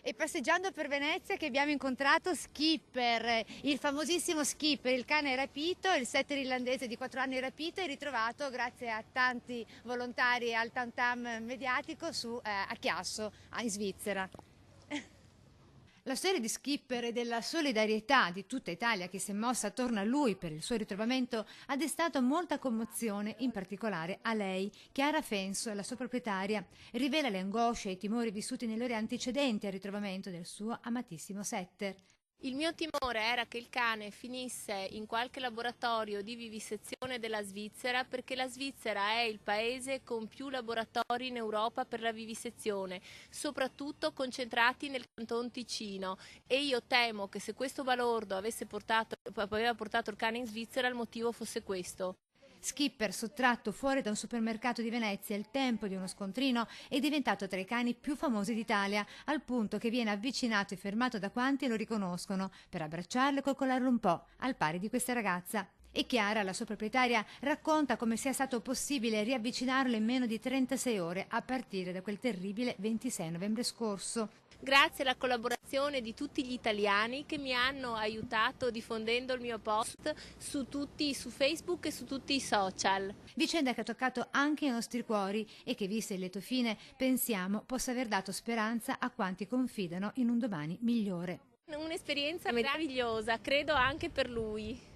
E passeggiando per Venezia che abbiamo incontrato Skipper, il famosissimo Skipper, il cane rapito, il setter irlandese di 4 anni rapito e ritrovato grazie a tanti volontari e al tam tam mediatico a Chiasso, in Svizzera. La storia di Skipper e della solidarietà di tutta Italia che si è mossa attorno a lui per il suo ritrovamento ha destato molta commozione, in particolare a lei. Chiara Fenso, la sua proprietaria, rivela le angosce e i timori vissuti nelle ore antecedenti al ritrovamento del suo amatissimo setter. Il mio timore era che il cane finisse in qualche laboratorio di vivisezione della Svizzera, perché la Svizzera è il paese con più laboratori in Europa per la vivisezione, soprattutto concentrati nel Canton Ticino, e io temo che se questo balordo aveva portato il cane in Svizzera, il motivo fosse questo. Skipper, sottratto fuori da un supermercato di Venezia al tempo di uno scontrino, è diventato tra i cani più famosi d'Italia, al punto che viene avvicinato e fermato da quanti lo riconoscono, per abbracciarlo e coccolarlo un po', al pari di questa ragazza. E Chiara, la sua proprietaria, racconta come sia stato possibile riavvicinarlo in meno di 36 ore a partire da quel terribile 26 novembre scorso. Grazie alla collaborazione di tutti gli italiani che mi hanno aiutato diffondendo il mio post su Facebook e su tutti i social. Vicenda che ha toccato anche i nostri cuori e che, vista il lieto fine, pensiamo possa aver dato speranza a quanti confidano in un domani migliore. Un'esperienza meravigliosa, credo anche per lui.